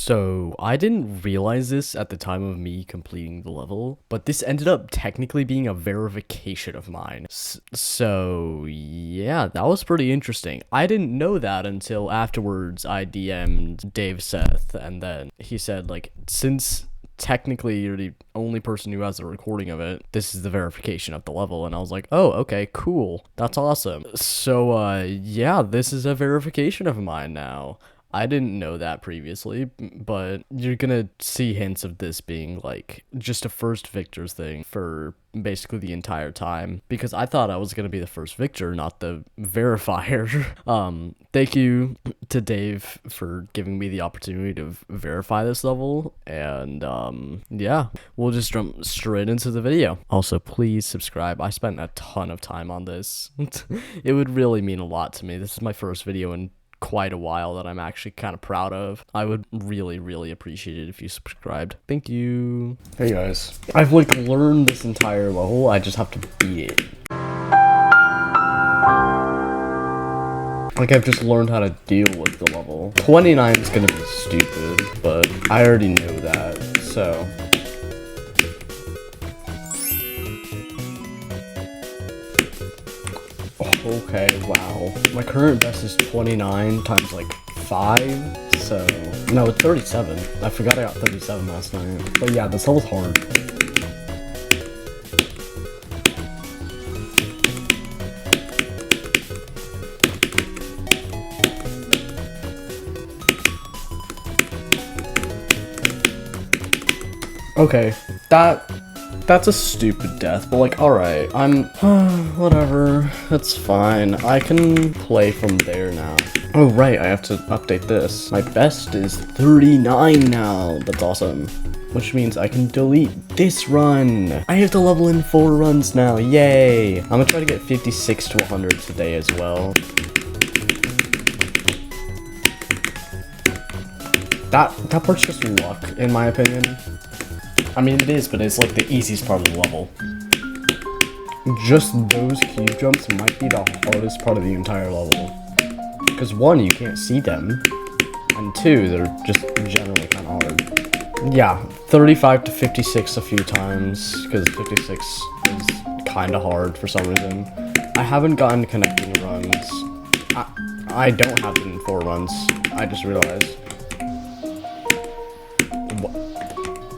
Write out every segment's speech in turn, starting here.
So, I didn't realize this at the time of me completing the level, but this ended up technically being a verification of mine. So, yeah, that was pretty interesting. I didn't know that until afterwards I DM'd Dave Seth, and then he said, like, since technically you're the only person who has a recording of it, this is the verification of the level. And I was like, oh, okay, cool, that's awesome. So yeah, this is a verification of mine now. I didn't know that previously, but you're gonna see hints of this being like just a first victors thing for basically the entire time, because I thought I was gonna be the first victor, not the verifier. Thank you to Dave for giving me the opportunity to verify this level, and yeah, we'll just jump straight into the video. Also, please subscribe. I spent a ton of time on this. It would really mean a lot to me. This is my first video in quite a while that I'm actually kind of proud of. I would really appreciate it if you subscribed. Thank you. Hey guys, I've like learned this entire level. I just have to beat it. Like, I've just learned how to deal with the level. 29 is gonna be stupid, but I already know that, so. Okay, wow. My current best is 29 times like 5, so... No, it's 37. I forgot I got 37 last night. But yeah, this level's hard. Okay, that's a stupid death, but like, alright, whatever, that's fine. I can play from there now. Oh right, I have to update this. My best is 39 now, that's awesome. Which means I can delete this run. I have to level in 4 runs now, yay! I'm gonna try to get 56 to 100 today as well. That part's just luck, in my opinion. I mean, it is, but it's like the easiest part of the level. Just those cube jumps might be the hardest part of the entire level. Because 1, you can't see them, and 2, they're just generally kind of hard. Yeah, 35 to 56 a few times, because 56 is kind of hard for some reason. I haven't gotten connecting runs. I don't have it in 4 runs, I just realized.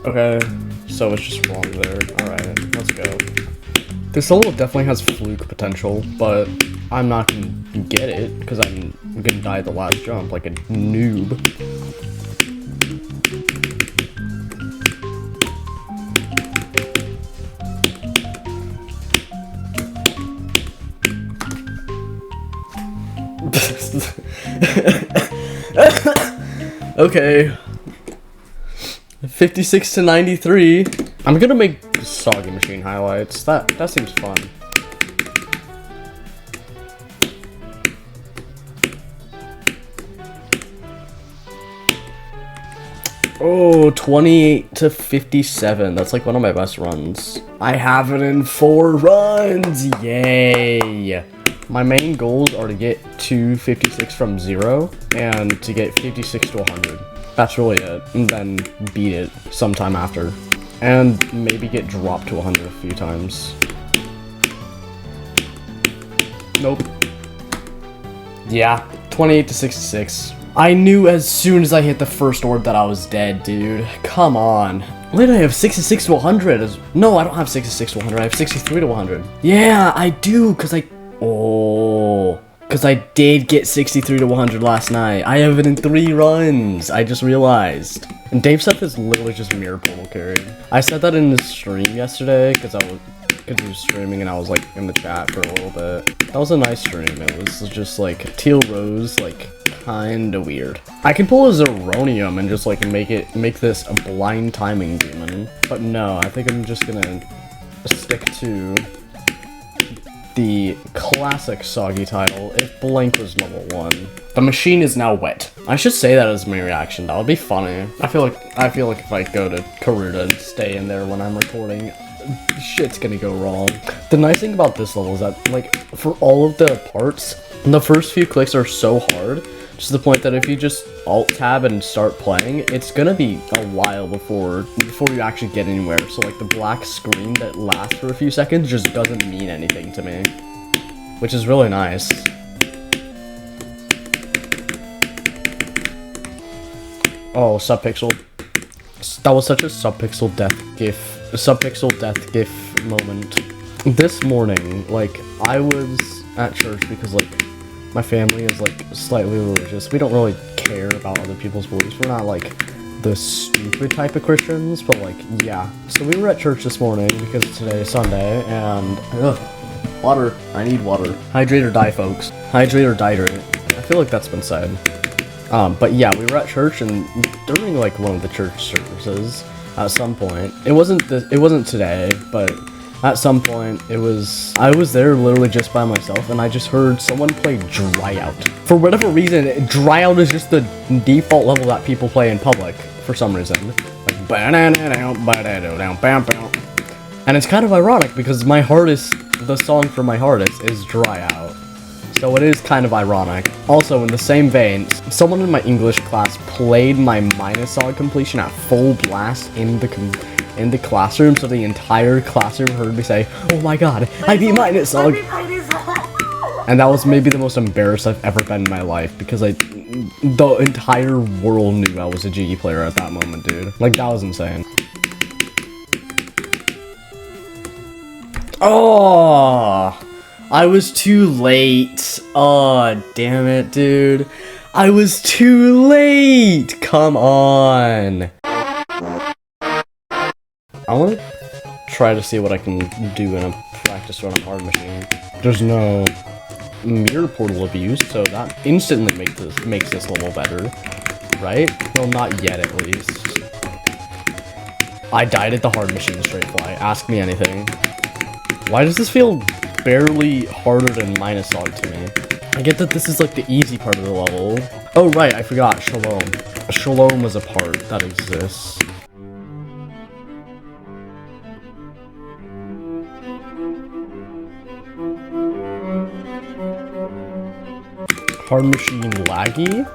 Okay, so it's just wrong there. Alright, let's go. This level definitely has fluke potential, but I'm not gonna get it, because I'm gonna die at the last jump like a noob. Okay. 56 to 93. I'm gonna make Soggy Machine highlights. That seems fun. Oh, 28 to 57. That's like one of my best runs. I have it in 4 runs. Yay. My main goals are to get to 56 from 0 and to get 56 to 100. That's really it, and then beat it sometime after. And maybe get dropped to 100 a few times. Nope. Yeah, 28 to 66. I knew as soon as I hit the first orb that I was dead, dude. Come on. Wait, I have 66 to 100. No, I don't have 66 to 100. I have 63 to 100. Yeah, I do, because because I did get 63 to 100 last night. I have it in 3 runs. I just realized. And Dave Seth is literally just mirror portal carried. I said that in the stream yesterday because he was streaming and I was like in the chat for a little bit. That was a nice stream. It was just like Teal Rose, like kinda weird. I can pull a Zeronium and just like make this a blind timing demon. But no, I think I'm just gonna stick to the classic Soggy title, if Blank was level 1. The machine is now wet. I should say that as my reaction, that would be funny. I feel like if I go to Karuta and stay in there when I'm recording, shit's gonna go wrong. The nice thing about this level is that, like, for all of the parts, the first few clicks are so hard, To the point that if you just alt-tab and start playing, it's gonna be a while before you actually get anywhere. So like the black screen that lasts for a few seconds just doesn't mean anything to me, which is really nice. Oh, subpixel. That was such a subpixel death gif moment. This morning, like, I was at church because, like, my family is, like, slightly religious. We don't really care about other people's beliefs. We're not, like, the stupid type of Christians, but, like, yeah. So we were at church this morning because today is Sunday, and, water. I need water. Hydrate or die, folks. Hydrate or dihydrate. I feel like that's been said. But yeah, we were at church, and during, like, one of the church services, at some point, it wasn't today, but at some point, I was there literally just by myself, and I just heard someone play Dry Out. For whatever reason, Dry Out is just the default level that people play in public, for some reason. Like, and it's kind of ironic, because the song for my hardest is Dry Out. So it is kind of ironic. Also, in the same vein, someone in my English class played my Minusog completion at full blast in the classroom, so the entire classroom heard me say, "Oh my god, I beat Minusog!" And that was maybe the most embarrassed I've ever been in my life, because the entire world knew I was a GE player at that moment, dude. Like, that was insane. Oh! I was too late. Oh, damn it, dude. I was too late. Come on. I want to try to see what I can do in a practice run on hard machine. There's no mirror portal abuse, so that instantly makes this level better, right? Well, not yet, at least. I died at the hard machine straight fly. Ask me anything. Why does this feel barely harder than Minusog to me? I get that this is like the easy part of the level. Oh right, I forgot, Shalom. Shalom was a part that exists. Hard machine laggy?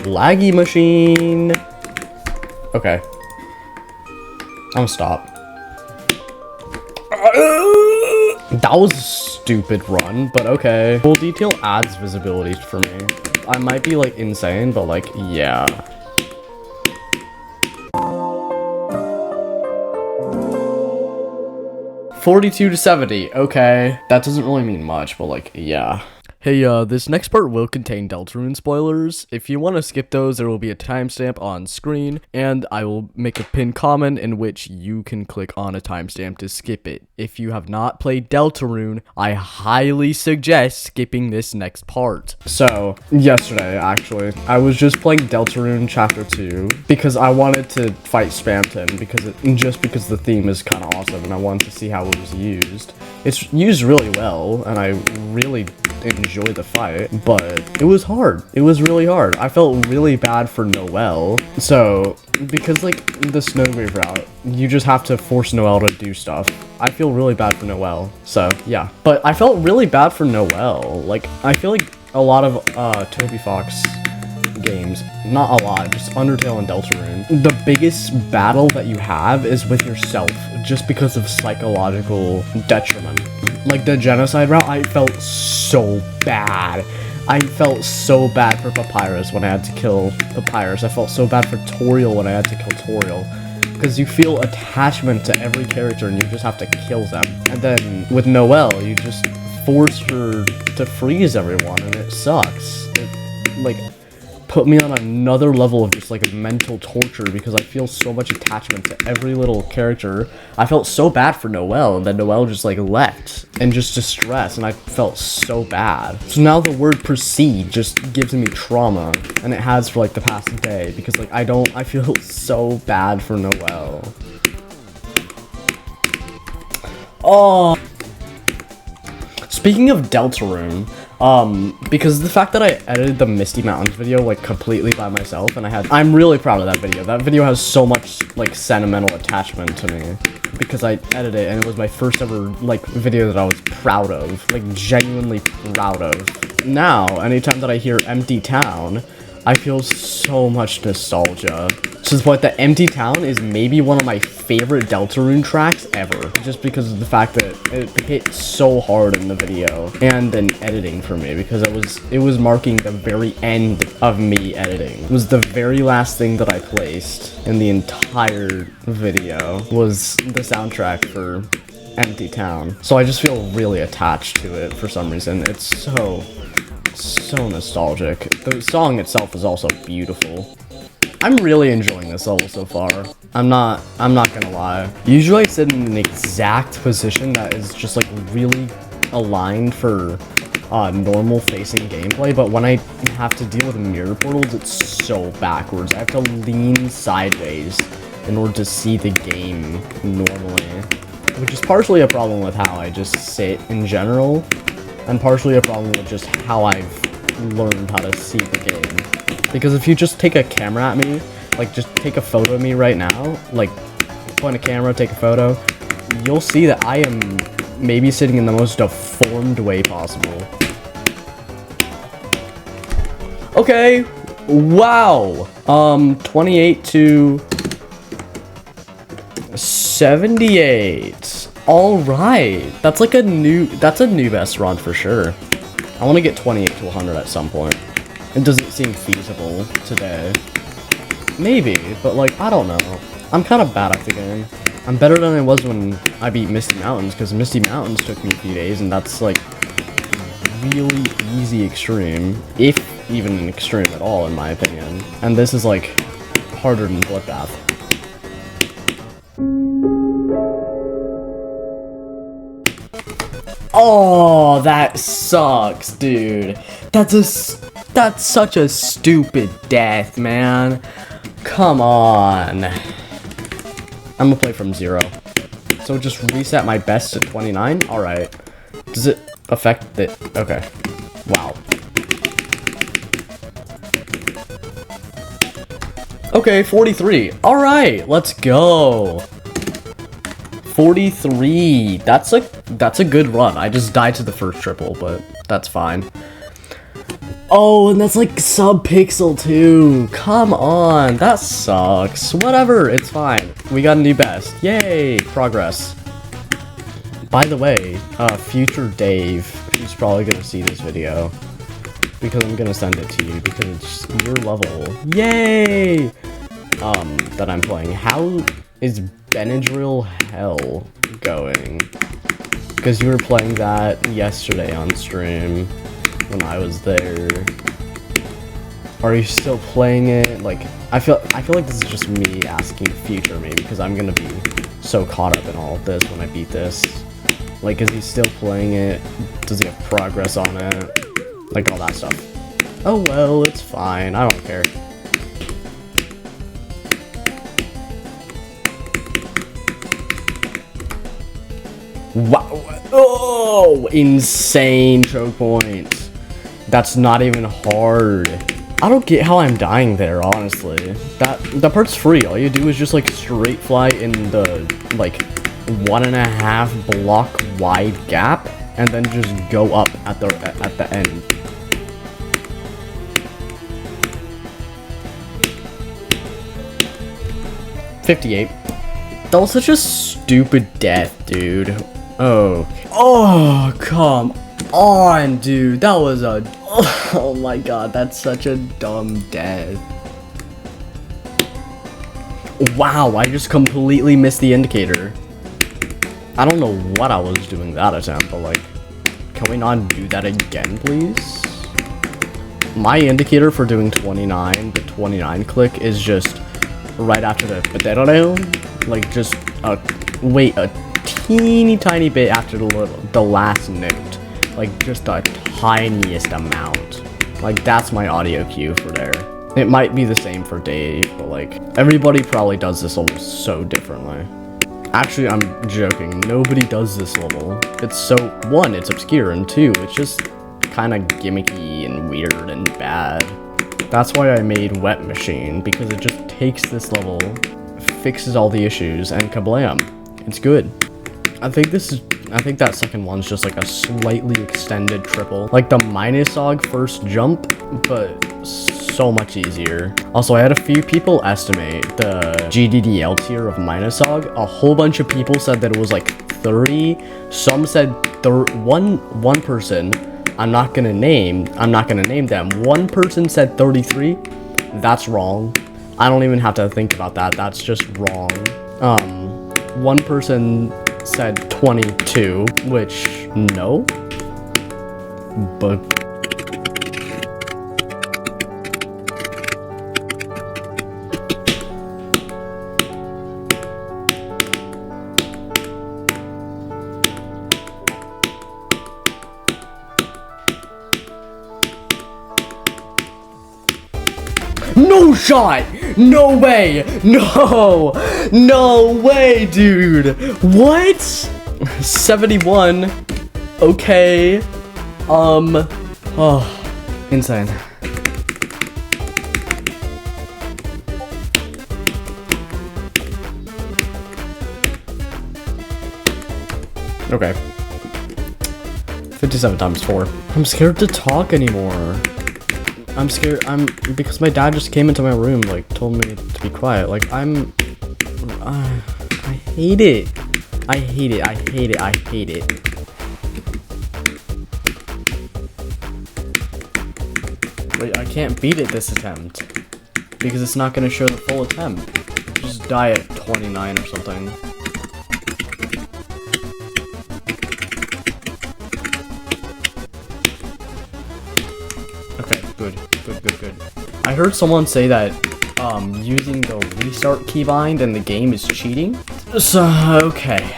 Laggy machine! Okay. I'm gonna stop. That was a stupid run, but okay. Full detail adds visibility for me. I might be, like, insane, but, like, yeah. $42 to $70, okay. That doesn't really mean much, but, like, yeah. Hey, this next part will contain Deltarune spoilers. If you want to skip those, there will be a timestamp on screen, and I will make a pinned comment in which you can click on a timestamp to skip it. If you have not played Deltarune, I highly suggest skipping this next part. So, yesterday, actually, I was just playing Deltarune Chapter 2, because I wanted to fight Spamton, because the theme is kind of awesome, and I wanted to see how it was used. It's used really well, and I really enjoy the fight, but it was hard. It was really hard. I felt really bad for Noelle. So, because like the Snowgrave route, you just have to force Noelle to do stuff. I feel really bad for Noelle. So, yeah. But I felt really bad for Noelle. Like, I feel like a lot of Toby Fox games, not a lot, just Undertale and Deltarune, the biggest battle that you have is with yourself, just because of psychological detriment. Like the genocide route, I felt so bad. I felt so bad for Papyrus when I had to kill Papyrus. I felt so bad for Toriel when I had to kill Toriel. Because you feel attachment to every character and you just have to kill them. And then with Noelle, you just force her to freeze everyone and it sucks. It, like, put me on another level of just like mental torture because I feel so much attachment to every little character. I felt so bad for Noelle, and then Noelle just like left and just distressed, and I felt so bad. So now the word proceed just gives me trauma, and it has for like the past day, because like I feel so bad for Noelle. Oh, speaking of Deltarune, because the fact that I edited the Misty Mountains video, like, completely by myself, and I'm really proud of that video. That video has so much, like, sentimental attachment to me, because I edited it, and it was my first ever, like, video that I was proud of, like, genuinely proud of. now, anytime that I hear Empty Town, I feel so much nostalgia. To the point that Empty Town is maybe one of my favorite Deltarune tracks ever. Just because of the fact that it hit so hard in the video. And in editing for me, because it was marking the very end of me editing. It was the very last thing that I placed in the entire video was the soundtrack for Empty Town. So I just feel really attached to it for some reason. It's so nostalgic. The song itself is also beautiful. I'm really enjoying this level so far. I'm not gonna lie. Usually I sit in an exact position that is just like really aligned for normal facing gameplay, but when I have to deal with mirror portals, it's so backwards. I have to lean sideways in order to see the game normally, which is partially a problem with how I just sit in general, and partially a problem with just how I've learned how to see the game. Because if you just take a camera at me, like just take a photo of me right now, like point a camera, take a photo, you'll see that I am maybe sitting in the most deformed way possible. Okay, wow. 28 to 78. All right, that's a new best run for sure. I want to get 28 to 100 at some point. It doesn't seem feasible today. Maybe, but like, I don't know. I'm kind of bad at the game. I'm better than I was when I beat Misty Mountains, because Misty Mountains took me a few days, and that's like really easy extreme, if even an extreme at all, in my opinion. And this is like harder than Bloodbath. Oh, that sucks, dude. That's such a stupid death, man. Come on. I'm gonna play from 0. So just reset my best to 29? Alright. Does it affect it? Okay. Wow. Okay, 43. Alright, let's go. 43. That's a good run. I just died to the first triple, but that's fine. Oh, and that's like sub-pixel too. Come on, that sucks. Whatever, it's fine. We got a new best. Yay, progress. By the way, future Dave, he's probably gonna see this video, because I'm gonna send it to you, because it's your level. Yay! That I'm playing. How is Benadryl Hell going? Because you were playing that yesterday on stream when I was there. Are you still playing it? Like, I feel like this is just me asking future me, because I'm gonna be so caught up in all of this when I beat this. Like, is he still playing it? Does he have progress on it? Like, all that stuff. Oh well, it's fine. I don't care. Wow. Oh, insane choke point. That's not even hard. I don't get how I'm dying there, honestly. That part's free. All you do is just like straight fly in the like 1.5 block wide gap, and then just go up at the end. $58. That was such a stupid death, dude. Oh, come on, dude. That was a... Oh my god, that's such a dumb death. Wow, I just completely missed the indicator. I don't know what I was doing that attempt, but like, can we not do that again, please? My indicator for doing 29, the 29 click is just right after the Badeaddict, like just wait a teeny tiny bit after the last note, like just the tiniest amount. Like, that's my audio cue for there. It might be the same for Dave, but like, everybody probably does this level so differently. Actually, I'm joking. Nobody does this level. It's so, 1, it's obscure, and 2, it's just kind of gimmicky and weird and bad. That's why I made Wet Machine, because it just takes this level, fixes all the issues, and kablam. It's good. I think this is I think that second one's just like a slightly extended triple. Like the Minusog first jump, but so much easier. Also, I had a few people estimate the GDDL tier of Minusog. A whole bunch of people said that it was like 30. Some said one person, I'm not gonna name them. One person said 33. That's wrong. I don't even have to think about that. That's just wrong. One person said 22, which no. But no shot! No way! No way, dude! What? 71. Okay. Oh, insane. Okay. 57 times 4. I'm scared to talk anymore. I'm scared, because my dad just came into my room, like, told me to be quiet. Like, I hate it. I hate it. Wait, I can't beat it this attempt, because it's not gonna show the full attempt. Just die at 29 or something. Okay, good. I heard someone say that using the restart keybind in the game is cheating. So, okay.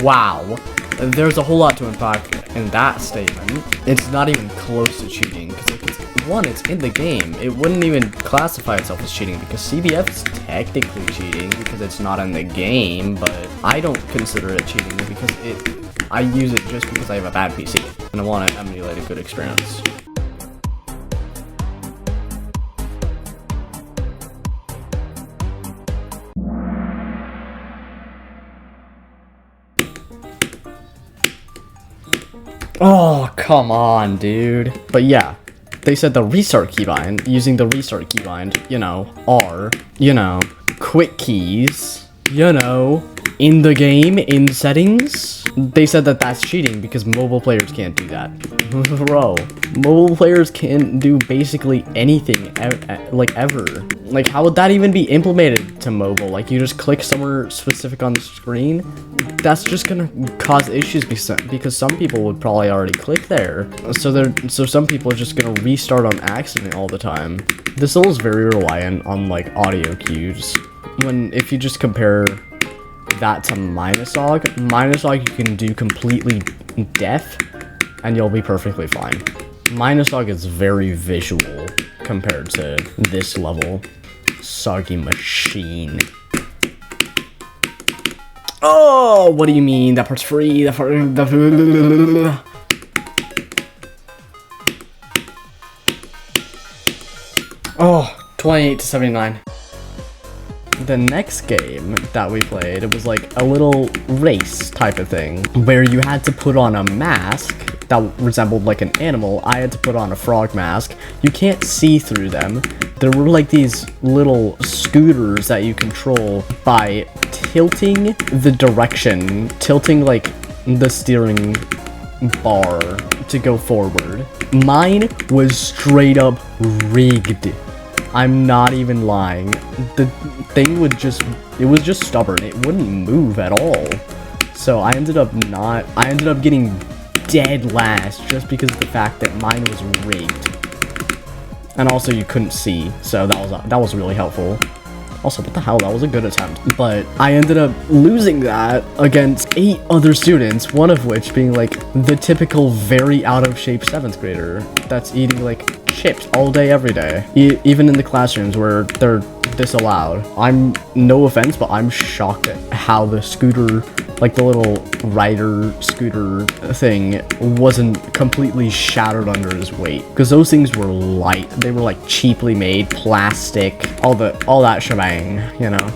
Wow. There's a whole lot to unpack in that statement. It's not even close to cheating, because it's in the game. It wouldn't even classify itself as cheating, because CBF is technically cheating because it's not in the game, but I don't consider it cheating because I use it just because I have a bad PC and I want to emulate a good experience. Oh, come on, dude. But yeah, they said the restart keybind, using the restart keybind, are, quick keys, in the game, in settings. They said that that's cheating because mobile players can't do that. Bro, mobile players can't do basically anything, ever. Like, how would that even be implemented to mobile? Like, you just click somewhere specific on the screen? That's just gonna cause issues because some people would probably already click there. So some people are just gonna restart on accident all the time. This level is very reliant on, like, audio cues. If you just compare that to Minusog you can do completely deaf and you'll be perfectly fine. Minusog is very visual compared to this level. Soggy Machine. Oh, what do you mean? That part's free. Oh, 28 to 79. The next game that we played, it was like a little race type of thing where you had to put on a mask that resembled like an animal. I had to put on a frog mask. You can't see through them. There were like these little scooters that you control by tilting the direction, tilting like the steering bar to go forward. Mine was straight up rigged. I'm not even lying. The thing it was just stubborn. It wouldn't move at all. So I ended up getting dead last just because of the fact that mine was rigged. And also you couldn't see, so that was really helpful. Also, what the hell, that was a good attempt. But I ended up losing that against 8 other students, one of which being like the typical very out of shape 7th grader that's eating like chips all day, every day. Even in the classrooms where they're disallowed. No offense, but I'm shocked at how the scooter, like the little rider scooter thing, wasn't completely shattered under his weight. Because those things were light. They were like cheaply made, plastic, all that shebang,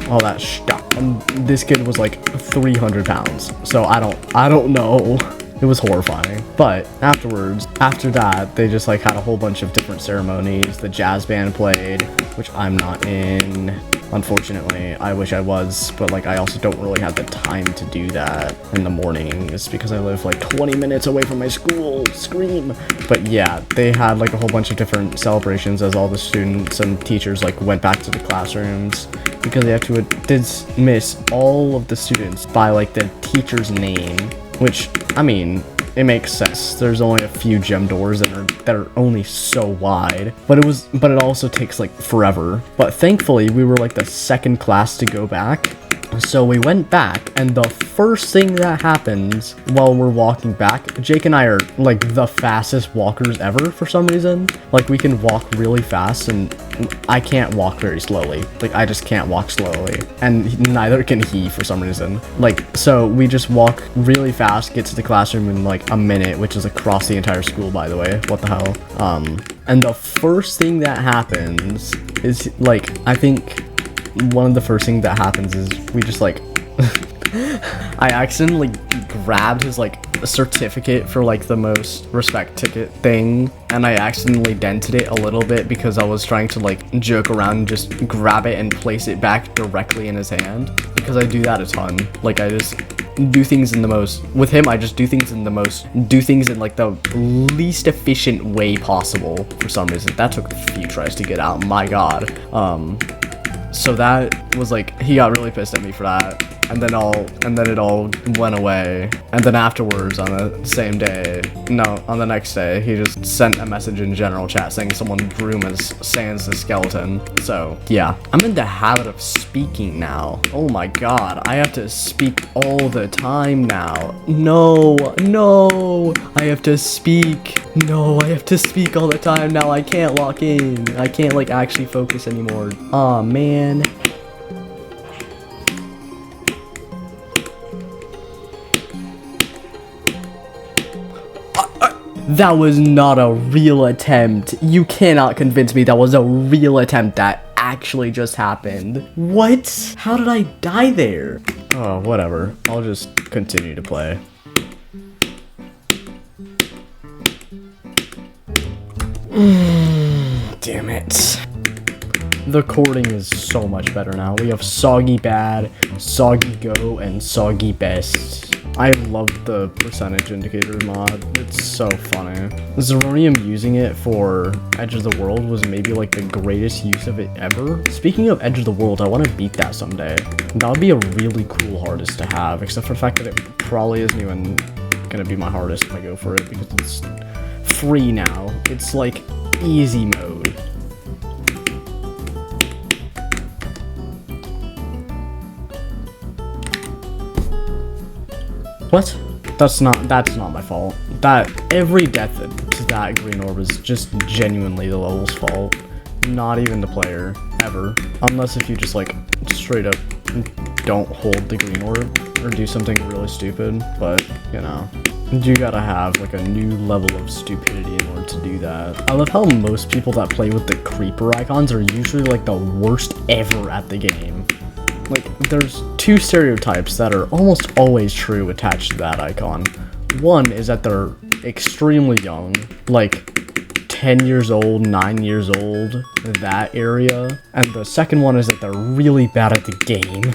all that stuff. and this kid was like 300 pounds. So I don't know. It was horrifying. But afterwards, after that, they just like had a whole bunch of different ceremonies. The jazz band played, which I'm not in, unfortunately. I wish I was, but like I also don't really have the time to do that in the mornings because I live like 20 minutes away from my school. Scream. But yeah, they had like a whole bunch of different celebrations as all the students and teachers like went back to the classrooms because they have to dismiss all of the students by like the teacher's name. Which, I mean, it makes sense. There's only a few gym doors that are only so wide, but it also takes like forever. But thankfully, we were like the second class to go back. So we went back, and the first thing that happens while we're walking back, Jake and I are like the fastest walkers ever for some reason. Like we can walk really fast, and I can't walk very slowly. Like I just can't walk slowly, and neither can he for some reason. Like, so we just walk really fast, get to the classroom in like a minute, which is across the entire school, by the way. What the hell? And the first thing that happens is like, I think one of the first things that happens is we just like I accidentally grabbed his like certificate for like the most respect ticket thing, and I accidentally dented it a little bit because I was trying to like joke around and just grab it and place it back directly in his hand, because I do that a ton. Like I just do things in the most, with him I just do things in like the least efficient way possible for some reason. That took a few tries to get out, my god. So that was like, he got really pissed at me for that, and then it all went away. And then afterwards, on the same day, no, on the next day, he just sent a message in general chat saying someone drew him as Sans the skeleton. So yeah, I'm in the habit of speaking now. Oh my god, I have to speak all the time now. No, I have to speak. No, I have to speak all the time now. I can't lock in. I can't like actually focus anymore. Aw, man. That was not a real attempt. You cannot convince me that was a real attempt that actually just happened. What? How did I die there? Oh, whatever. I'll just continue to play. Damn it. The cording is so much better now. We have Soggy Bad, Soggy Go, and Soggy Best. I love the percentage indicator mod. It's so funny. Zeronium using it for Edge of the World was maybe like the greatest use of it ever. Speaking of Edge of the World, I want to beat that someday. That would be a really cool hardest to have, except for the fact that it probably isn't even gonna be my hardest if I go for it, because it's free now. It's like easy mode. What? That's not my fault. That every death to that green orb is just genuinely the level's fault. Not even the player, ever. Unless if you just like straight up don't hold the green orb or do something really stupid, but you know. You gotta have like a new level of stupidity in order to do that. I love how most people that play with the creeper icons are usually like the worst ever at the game. Like, there's two stereotypes that are almost always true attached to that icon. One is that they're extremely young, like 10 years old, 9 years old, that area. And the second one is that they're really bad at the game.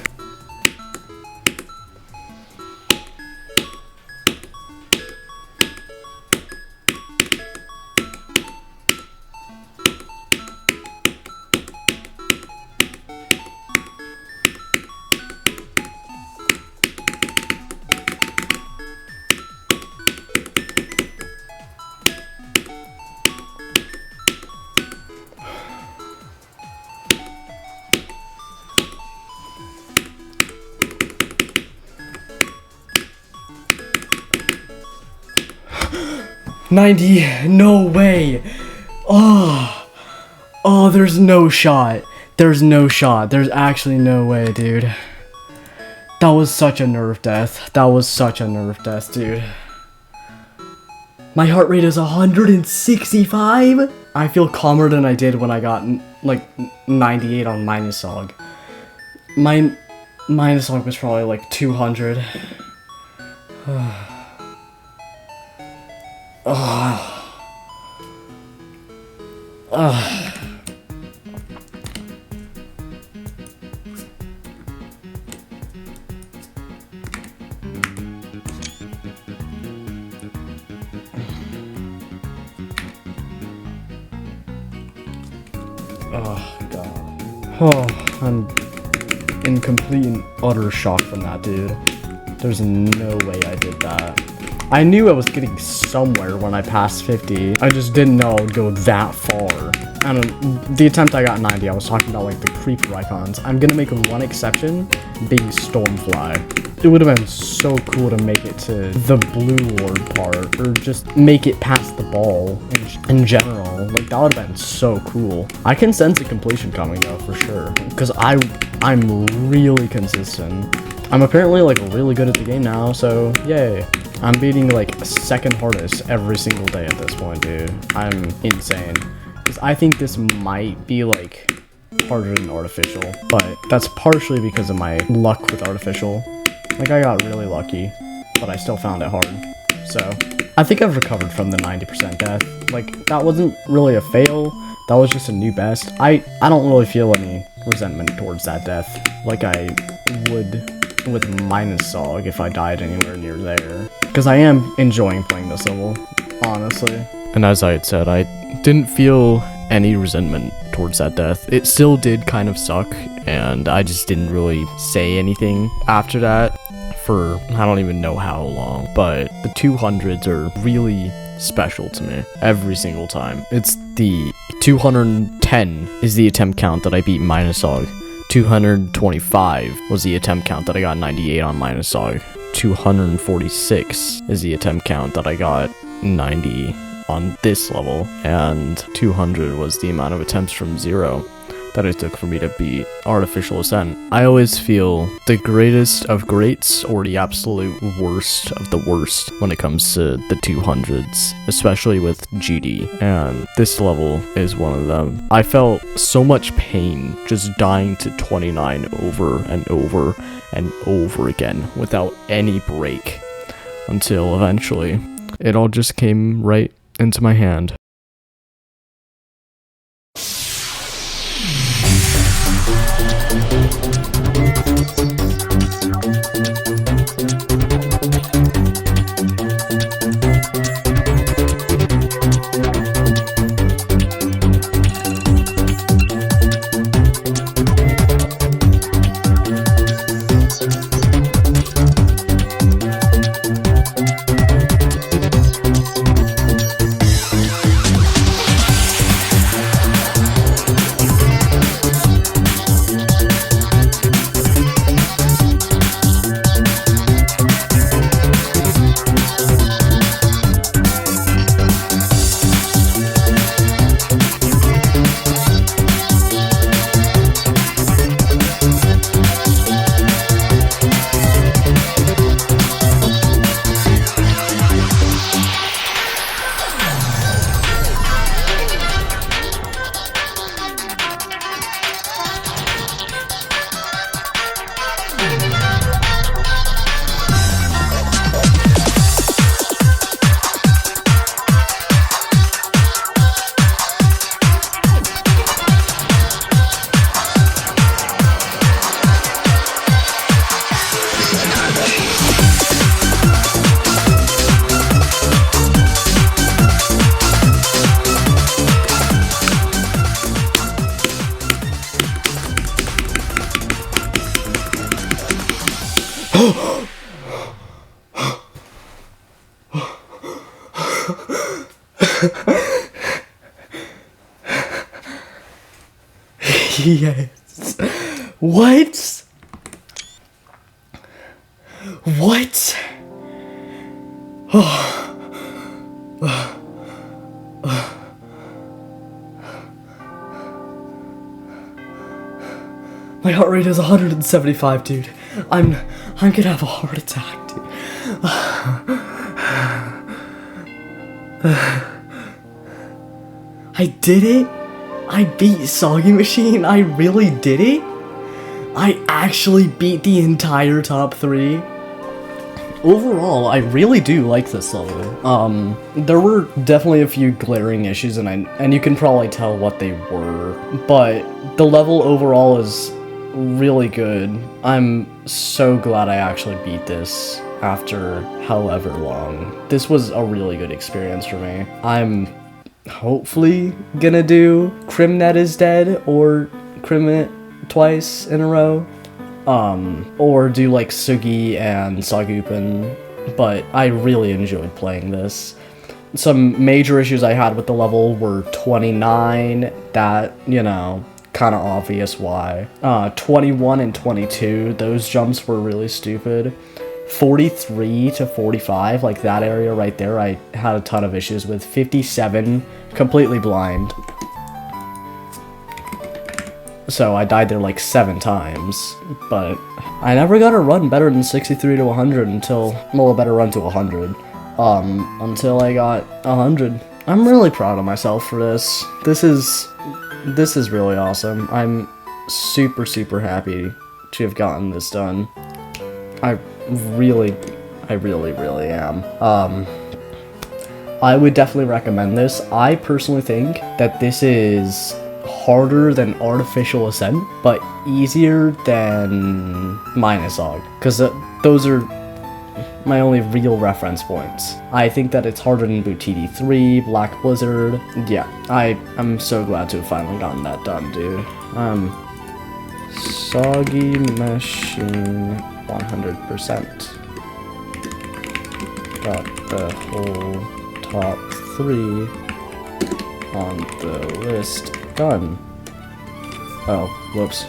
$90, no way. Oh, there's no shot. There's no shot. There's actually no way, dude. That was such a nerve death. That was such a nerve death, dude. My heart rate is 165. I feel calmer than I did when I got like 98 on Minus Sog. minus log was probably like 200. Oh god. Oh, I'm in complete and utter shock from that, dude. There's no way I did that. I knew I was getting somewhere when I passed 50. I just didn't know I would go that far. And the attempt I got 90, I was talking about like the creeper icons. I'm gonna make one exception, being Stormfly. It would have been so cool to make it to the blue ward part, or just make it past the ball in general. Like, that would have been so cool. I can sense a completion coming though, for sure, because I'm really consistent. I'm apparently like really good at the game now, so yay. I'm beating like second hardest every single day at this point, dude. I'm insane. Because I think this might be like harder than artificial, but that's partially because of my luck with artificial. Like, I got really lucky, but I still found it hard. So I think I've recovered from the 90% death. Like, that wasn't really a fail. That was just a new best. I don't really feel any resentment towards that death like I would with minus Sog if I died anywhere near there. Because I am enjoying playing this level, honestly. And as I had said, I didn't feel any resentment towards that death. It still did kind of suck, and I just didn't really say anything after that for I don't even know how long. But the 200s are really special to me every single time. It's the 210 is the attempt count that I beat minus Sog. 225 was the attempt count that I got 98 on minus Sog. 246 is the attempt count that I got 90 on this level, and 200 was the amount of attempts from 0 that it took for me to beat Artificial Ascent. I always feel the greatest of greats or the absolute worst of the worst when it comes to the 200s, especially with GD, and this level is one of them. I felt so much pain just dying to 29 over and over and over again without any break, until eventually it all just came right into my hand. Yes. What? What? My heart rate is 175, dude. I'm gonna have a heart attack, dude. I did it? I beat Soggy Machine? I really did it? I actually beat the entire top 3. Overall, I really do like this level. There were definitely a few glaring issues, and you can probably tell what they were, but the level overall is really good. I'm so glad I actually beat this after however long. This was a really good experience for me. I'm hopefully gonna do Crimnet is Dead or Crimnet twice in a row. Or do like Sugi and Sagupen, but I really enjoyed playing this. Some major issues I had with the level were 29, that, you know, kind of obvious why. 21 and 22, those jumps were really stupid. 43 to 45, like that area right there, I had a ton of issues with. 57, completely blind. So I died there like 7 times, but I never got a run better than 63 to 100 until, well, a better run to 100, until I got 100. I'm really proud of myself for this. This is really awesome. I'm super, super happy to have gotten this done. I really am. I would definitely recommend this. I personally think that this is harder than Artificial Ascent, but easier than Minusog, because those are my only real reference points. I think that it's harder than Bootiti 3, Black Blizzard. Yeah, I'm so glad to have finally gotten that done, dude. Soggy Machine 100%. Got the whole top 3 on the list done. Oh, whoops.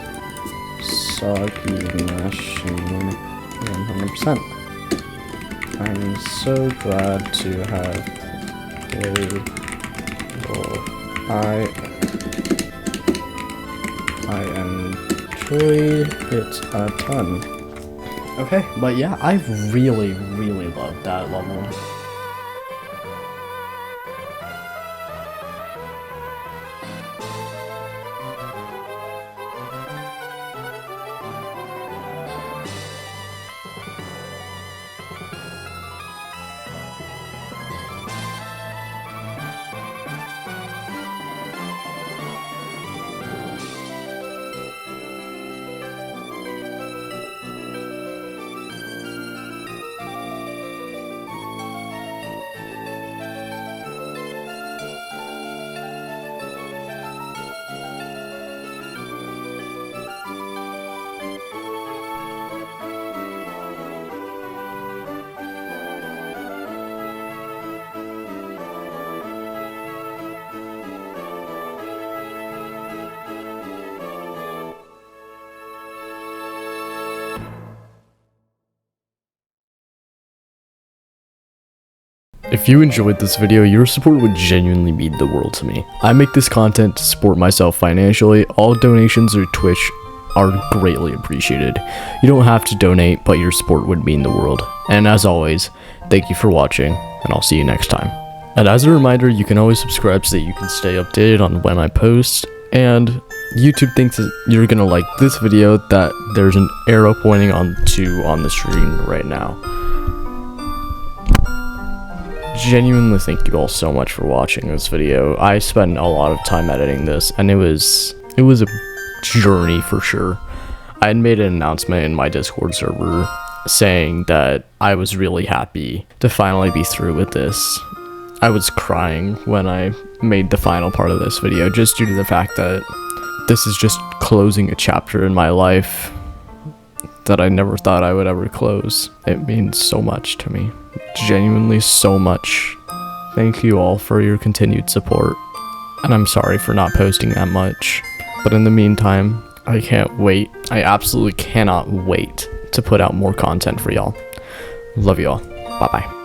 Soggy Machine 100%. I'm so glad to have played. I enjoyed it a ton. Okay, but yeah, I really loved that level. If you enjoyed this video, your support would genuinely mean the world to me. I make this content to support myself financially. All donations or Twitch are greatly appreciated. You don't have to donate, but your support would mean the world. And as always, thank you for watching, and I'll see you next time. And as a reminder, you can always subscribe so that you can stay updated on when I post, and YouTube thinks that you're gonna like this video that there's an arrow pointing on the screen right now. Genuinely thank you all so much for watching this video. I spent a lot of time editing this, and it was a journey for sure. I had made an announcement in my Discord server saying that I was really happy to finally be through with this. I was crying when I made the final part of this video, just due to the fact that this is just closing a chapter in my life that I never thought I would ever close. It means so much to me. Genuinely so much. Thank you all for your continued support. And I'm sorry for not posting that much. But in the meantime, I can't wait. I absolutely cannot wait to put out more content for y'all. Love you all. Bye bye.